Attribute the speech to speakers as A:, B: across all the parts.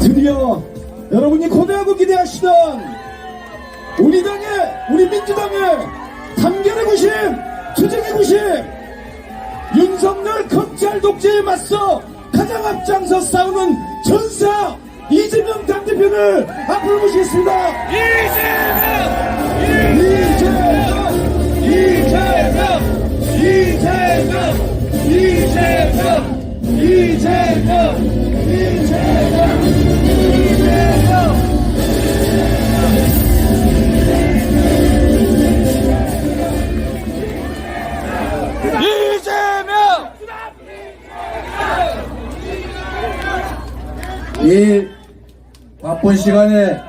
A: 드디어 여러분이 고대하고 기대하시던 우리 당의, 우리 민주당의 단결의 구심, 투쟁의 구심, 윤석열 검찰 독재에 맞서 가장 앞장서 싸우는 전사 이재명 당대표를 앞으로 모시겠습니다.
B: 이 바쁜 시간에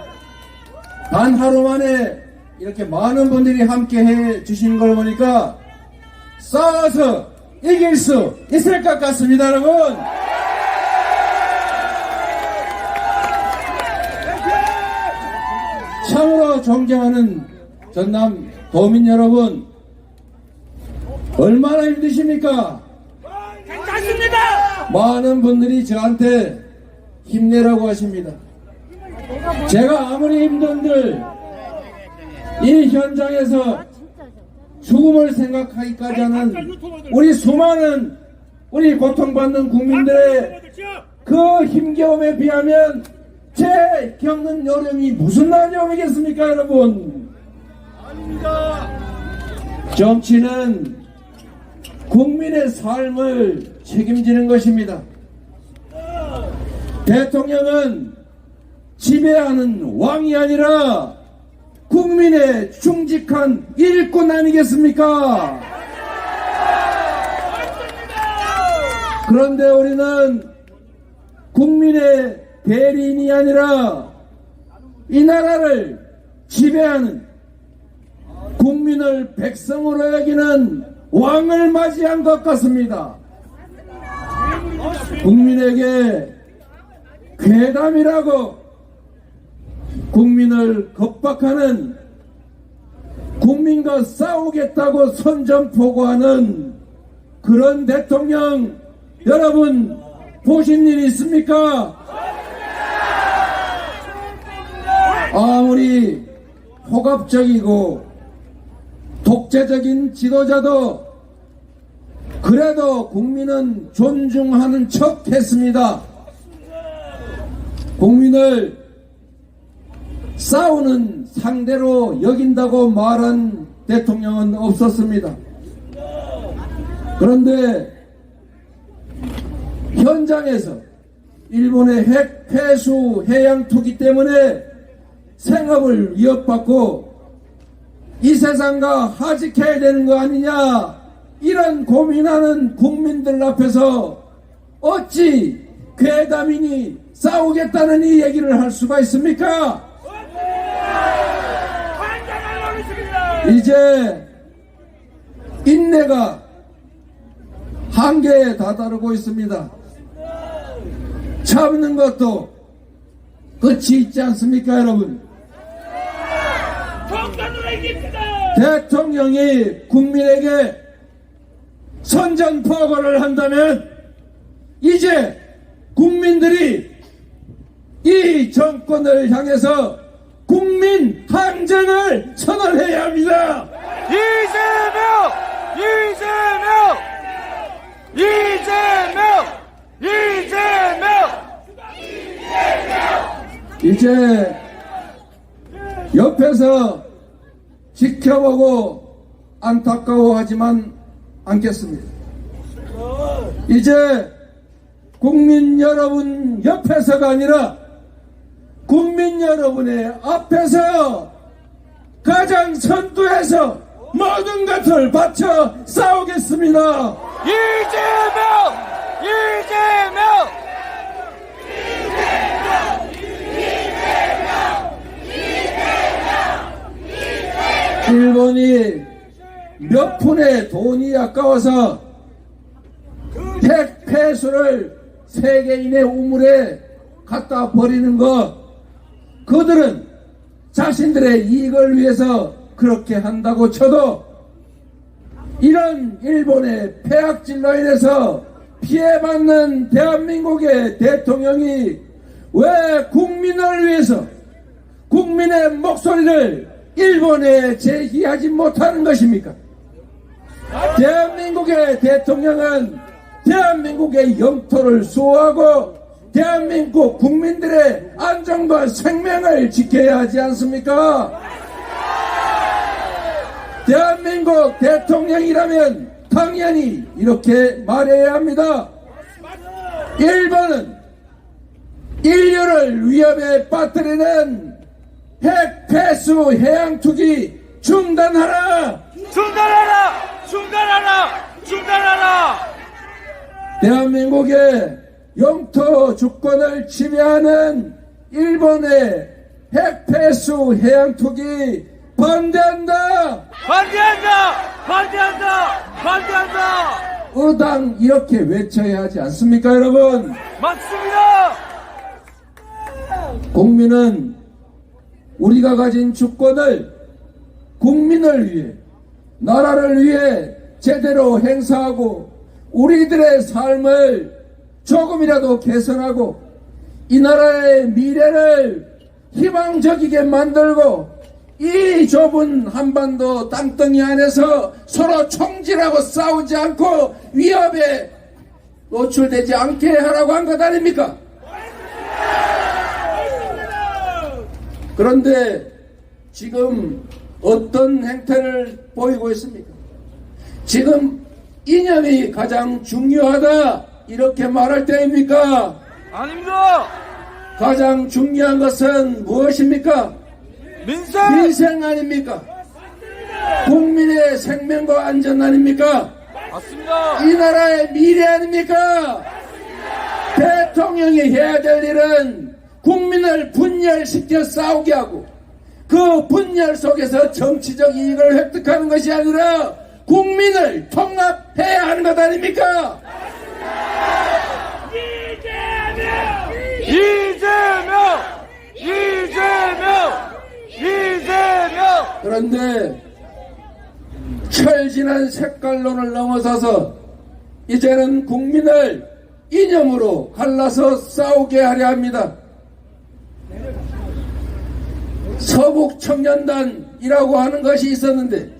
B: 단 하루 만에 이렇게 많은 분들이 함께 해 주시는 걸 보니까 싸워서 이길 수 있을 것 같습니다, 여러분. 참으로 존경하는 전남 도민 여러분, 얼마나 힘드십니까?
C: 괜찮습니다.
B: 많은 분들이 저한테 힘내라고 하십니다. 제가 아무리 힘든들 이 현장에서 죽음을 생각하기까지 하는 우리 수많은 우리 고통받는 국민들의 그 힘겨움에 비하면 제 겪는 어려움이 무슨 어려움이겠습니까, 여러분? 정치는 국민의 삶을 책임지는 것입니다. 대통령은 지배하는 왕이 아니라 국민의 충직한 일꾼 아니겠습니까? 그런데 우리는 국민의 대리인이 아니라 이 나라를 지배하는 국민을 백성으로 여기는 왕을 맞이한 것 같습니다. 국민에게 괴담이라고 국민을 겁박하는, 국민과 싸우겠다고 선전포고하는 그런 대통령 여러분 보신 일 있습니까? 아무리 폭압적이고 독재적인 지도자도 그래도 국민은 존중하는 척 했습니다. 국민을 싸우는 상대로 여긴다고 말한 대통령은 없었습니다. 그런데 현장에서 일본의 핵 폐수 해양 투기 때문에 생업을 위협받고 이 세상과 하직해야 되는 거 아니냐, 이런 고민하는 국민들 앞에서 어찌 괴담이니 싸우겠다는 이 얘기를 할 수가 있습니까? 이제 인내가 한계에 다다르고 있습니다. 참는 것도 끝이 있지 않습니까, 여러분? 대통령이 국민에게 선전포고를 한다면 이제 국민들이 이 정권을 향해서 국민 항쟁을 선언해야 합니다. 이제 옆에서 지켜보고 안타까워하지만 않겠습니다. 이제 국민 여러분 옆에서가 아니라 국민 여러분의 앞에서 가장 선두에서 모든 것을 바쳐 싸우겠습니다. 일본이 몇 푼의 돈이 아까워서 핵 폐수를 세계인의 우물에 갖다 버리는 것, 그들은 자신들의 이익을 위해서 그렇게 한다고 쳐도 이런 일본의 폐악질로 인해서 피해받는 대한민국의 대통령이 왜 국민을 위해서 국민의 목소리를 일본에 제기하지 못하는 것입니까? 대한민국의 대통령은 대한민국의 영토를 수호하고 대한민국 국민들의 안전과 생명을 지켜야 하지 않습니까? 대한민국 대통령이라면 당연히 이렇게 말해야 합니다. 일본은 인류를 위협에 빠뜨리는 핵 폐수 해양 투기 중단하라!
C: 중단하라! 중단하라! 중단하라!
B: 대한민국의 영토 주권을 침해하는 일본의 핵 폐수 해양 투기 반대한다!
C: 반대한다! 반대한다! 반대한다!
B: 의당 이렇게 외쳐야 하지 않습니까, 여러분?
C: 맞습니다!
B: 국민은 우리가 가진 주권을 국민을 위해, 나라를 위해 제대로 행사하고 우리들의 삶을 조금이라도 개선하고 이 나라의 미래를 희망적이게 만들고 이 좁은 한반도 땅덩이 안에서 서로 총질하고 싸우지 않고 위협에 노출되지 않게 하라고 한 것 아닙니까? 그런데 지금 어떤 행태를 보이고 있습니까? 지금 이념이 가장 중요하다 이렇게 말할 때입니까?
C: 아닙니다!
B: 가장 중요한 것은 무엇입니까? 민생 아닙니까? 국민의 생명과 안전 아닙니까?
C: 맞습니다!
B: 이 나라의 미래 아닙니까? 대통령이 해야 될 일은 국민을 분열시켜 싸우게 하고 그 분열 속에서 정치적 이익을 획득하는 것이 아니라 국민을 통합해야 하는 것 아닙니까?
C: 이재명! 이재명! 이재명!
B: 그런데 철진한 색깔론을 넘어서서 이제는 국민을 이념으로 갈라서 싸우게 하려 합니다. 서북청년단이라고 하는 것이 있었는데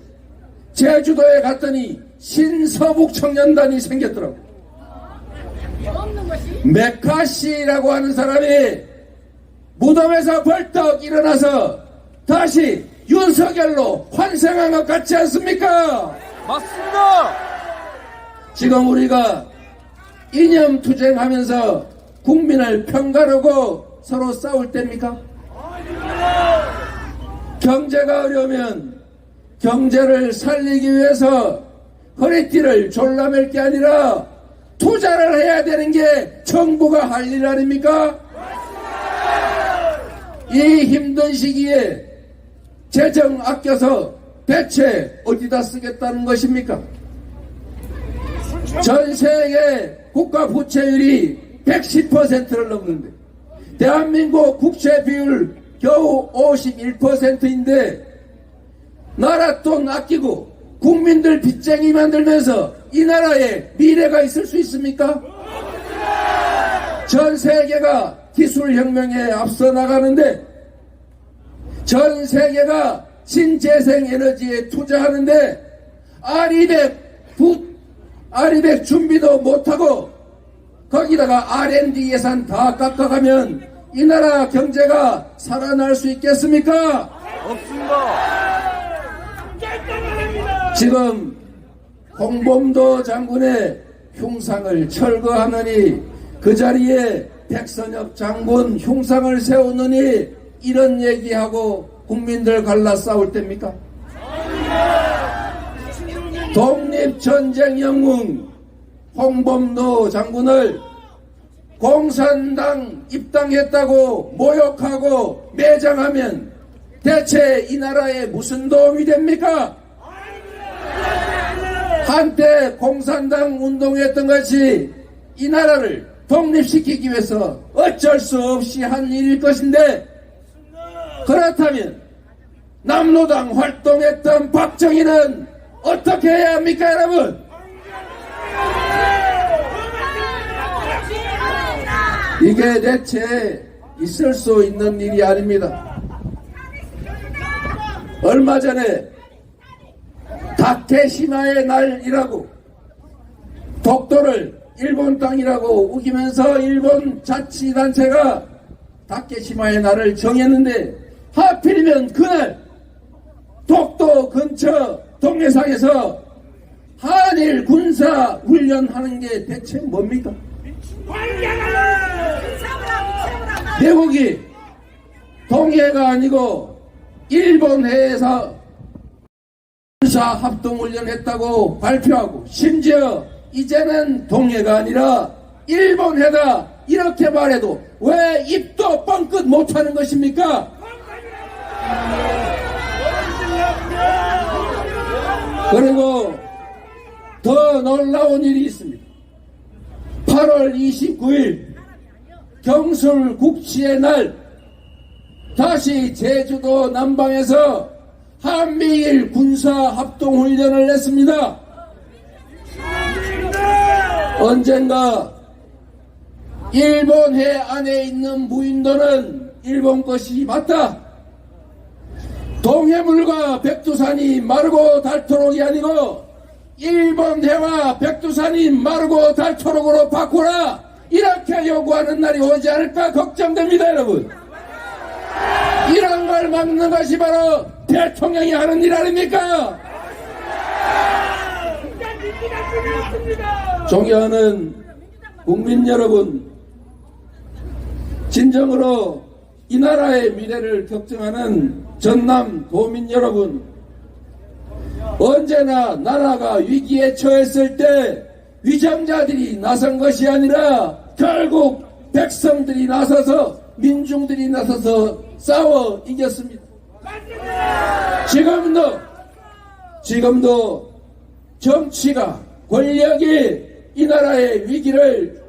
B: 제주도에 갔더니 신서북청년단이 생겼더라고요. 메카시라고 하는 사람이 무덤에서 벌떡 일어나서 다시 윤석열로 환생한 것 같지 않습니까?
C: 맞습니다!
B: 지금 우리가 이념 투쟁하면서 국민을 편가르고 서로 싸울 때입니까? 경제가 어려우면 경제를 살리기 위해서 허리띠를 졸라맬 게 아니라 투자를 해야 되는 게 정부가 할 일 아닙니까? 이 힘든 시기에 재정 아껴서 대체 어디다 쓰겠다는 것입니까? 전 세계 국가 부채율이 110%를 넘는데 대한민국 국채 비율 겨우 51%인데 나라 돈 아끼고 국민들 빚쟁이 만들면서 이 나라에 미래가 있을 수 있습니까? 전 세계가 기술혁명에 앞서 나가는데 전 세계가 신재생 에너지에 투자하는데 R200 준비도 못하고 거기다가 R&D 예산 다 깎아가면 이 나라 경제가 살아날 수 있겠습니까?
C: 없습니다!
B: 지금 홍범도 장군의 흉상을 철거하느니 그 자리에 백선엽 장군 흉상을 세우느니 이런 얘기하고 국민들 갈라 싸울 때입니까? 독립전쟁 영웅 홍범도 장군을 공산당 입당했다고 모욕하고 매장하면 대체 이 나라에 무슨 도움이 됩니까? 한때 공산당 운동했던 것이 이 나라를 독립시키기 위해서 어쩔 수 없이 한 일일 것인데 그렇다면 남로당 활동했던 박정희는 어떻게 해야 합니까, 여러분? 이게 대체 있을 수 있는 일이 아닙니다. 얼마 전에 다케시마의 날이라고 독도를 일본 땅이라고 우기면서 일본 자치단체가 다케시마의 날을 정했는데 하필이면 그날 독도 근처 동해상에서 한일 군사 훈련하는 게 대체 뭡니까? 미국이 동해가 아니고 일본해에서 군사 합동훈련했다고 발표하고 심지어 이제는 동해가 아니라 일본해다 이렇게 말해도 왜 입도 뻥끗 못하는 것입니까? 그리고 더 놀라운 일이 있습니다. 8월 29일 경술국치의 날 다시 제주도 남방에서 한미일 군사합동훈련을 했습니다. 언젠가 일본해 안에 있는 무인도는 일본 것이 맞다. 동해물과 백두산이 마르고 닳도록이 아니고 일본해와 백두산이 마르고 닳도록으로 바꾸라 이렇게 요구하는 날이 오지 않을까 걱정됩니다. 여러분, 이런 걸 막는 것이 바로 대통령이 하는 일 아닙니까? 존경하는 국민 여러분, 진정으로 이 나라의 미래를 걱정하는 전남 도민 여러분, 언제나 나라가 위기에 처했을 때 위정자들이 나선 것이 아니라 결국 백성들이 나서서 민중들이 나서서 싸워 이겼습니다. 지금도 정치가 권력이 이 나라의 위기를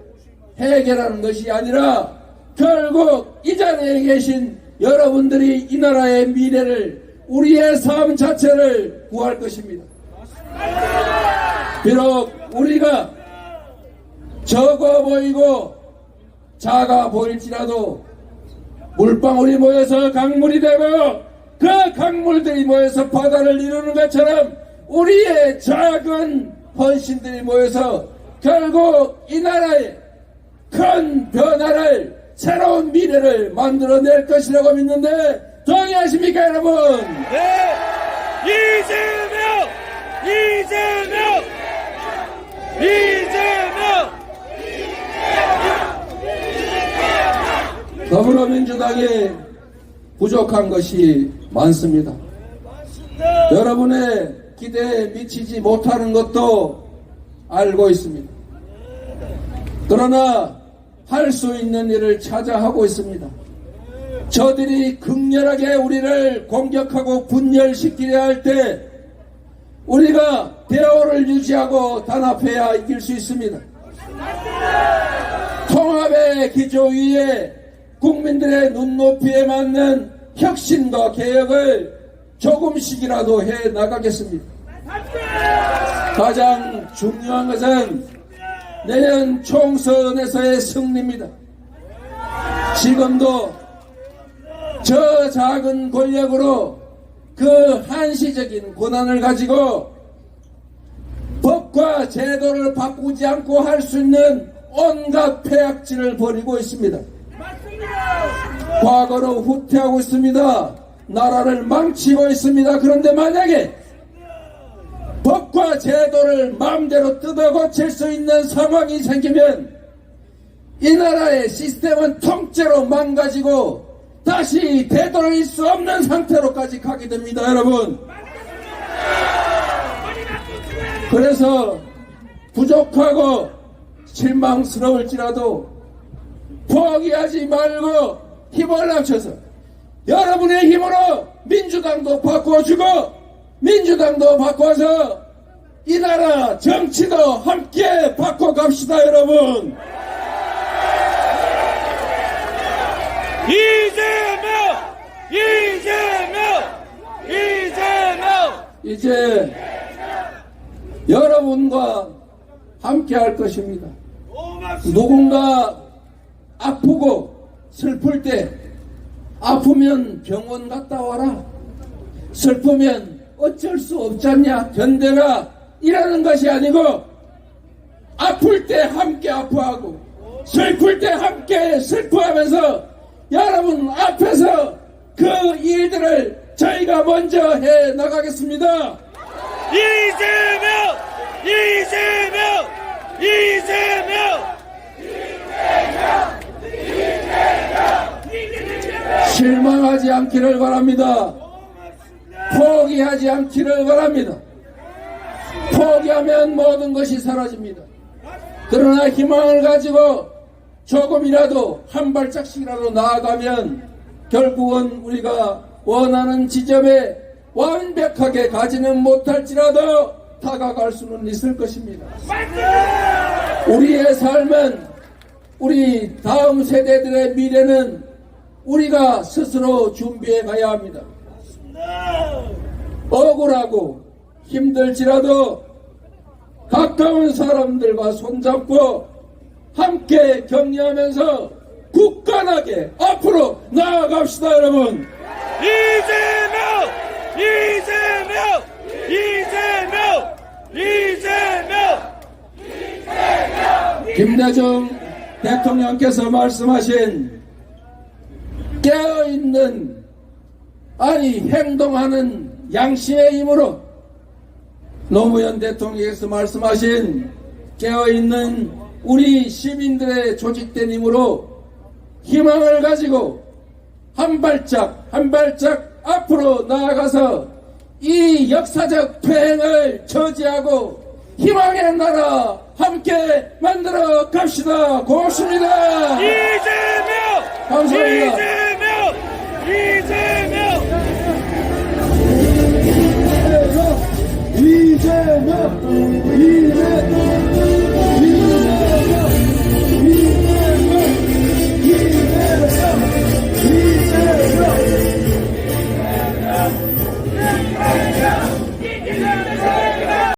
B: 해결하는 것이 아니라 결국 이 자리에 계신 여러분들이 이 나라의 미래를 우리의 삶 자체를 구할 것입니다. 비록 우리가 적어 보이고 작아 보일지라도 물방울이 모여서 강물이 되고 그 강물들이 모여서 바다를 이루는 것처럼 우리의 작은 헌신들이 모여서 결국 이 나라의 큰 변화를 새로운 미래를 만들어낼 것이라고 믿는데 동의하십니까 여러분?
C: 네! 이재명! 이재명! 이재명!
B: 더불어민주당이 부족한 것이 많습니다. 여러분의 기대에 미치지 못하는 것도 알고 있습니다. 그러나 할 수 있는 일을 찾아 하고 있습니다. 저들이 극렬하게 우리를 공격하고 분열시키려 할 때 우리가 대오를 유지하고 단합해야 이길 수 있습니다. 통합의 기조 위에 국민들의 눈높이에 맞는 혁신과 개혁을 조금씩이라도 해 나가겠습니다. 가장 중요한 것은 내년 총선에서의 승리입니다. 지금도 저 작은 권력으로 그 한시적인 권한을 가지고 법과 제도를 바꾸지 않고 할 수 있는 온갖 폐악질을 벌이고 있습니다. 과거로 후퇴하고 있습니다. 나라를 망치고 있습니다. 그런데 만약에 법과 제도를 마음대로 뜯어 고칠 수 있는 상황이 생기면 이 나라의 시스템은 통째로 망가지고 다시 되돌릴 수 없는 상태로까지 가게 됩니다. 여러분, 그래서 부족하고 실망스러울지라도 포기하지 말고 힘을 합쳐서 여러분의 힘으로 민주당도 바꿔주고 민주당도 바꿔서 이 나라 정치도 함께 바꿔갑시다. 여러분,
C: 이재명! 이재명! 이재명!
B: 이제 여러분과 함께 할 것입니다. 누군가 아프고 슬플 때 아프면 병원 갔다 와라. 슬프면 어쩔 수 없잖냐 견뎌라 이라는 것이 아니고 아플 때 함께 아파하고 슬플 때 함께 슬퍼하면서 여러분 앞에서 그 일들을 저희가 먼저 해 나가겠습니다.
C: 이재명! 이재명! 이재명!
B: 실망하지 않기를 바랍니다. 포기하지 않기를 바랍니다. 포기하면 모든 것이 사라집니다. 그러나 희망을 가지고 조금이라도 한 발짝씩이라도 나아가면 결국은 우리가 원하는 지점에 완벽하게 가지는 못할지라도 다가갈 수는 있을 것입니다. 우리의 삶은 우리 다음 세대들의 미래는 우리가 스스로 준비해 가야 합니다. 억울하고 힘들지라도 가까운 사람들과 손잡고 함께 격려하면서 굳건하게 앞으로 나아갑시다 여러분.
C: 이재명! 이재명! 이재명! 이재명!
B: 김대중 대통령께서 말씀하신 깨어있는 아니 행동하는 양심의 힘으로 노무현 대통령께서 말씀하신 깨어있는 우리 시민들의 조직된 힘으로 희망을 가지고 한 발짝 한 발짝 앞으로 나아가서 이 역사적 폐행을 저지하고 희망의 나라 함께 만들어 갑시다. 고맙습니다.
C: 이재명!
B: 감사합니다.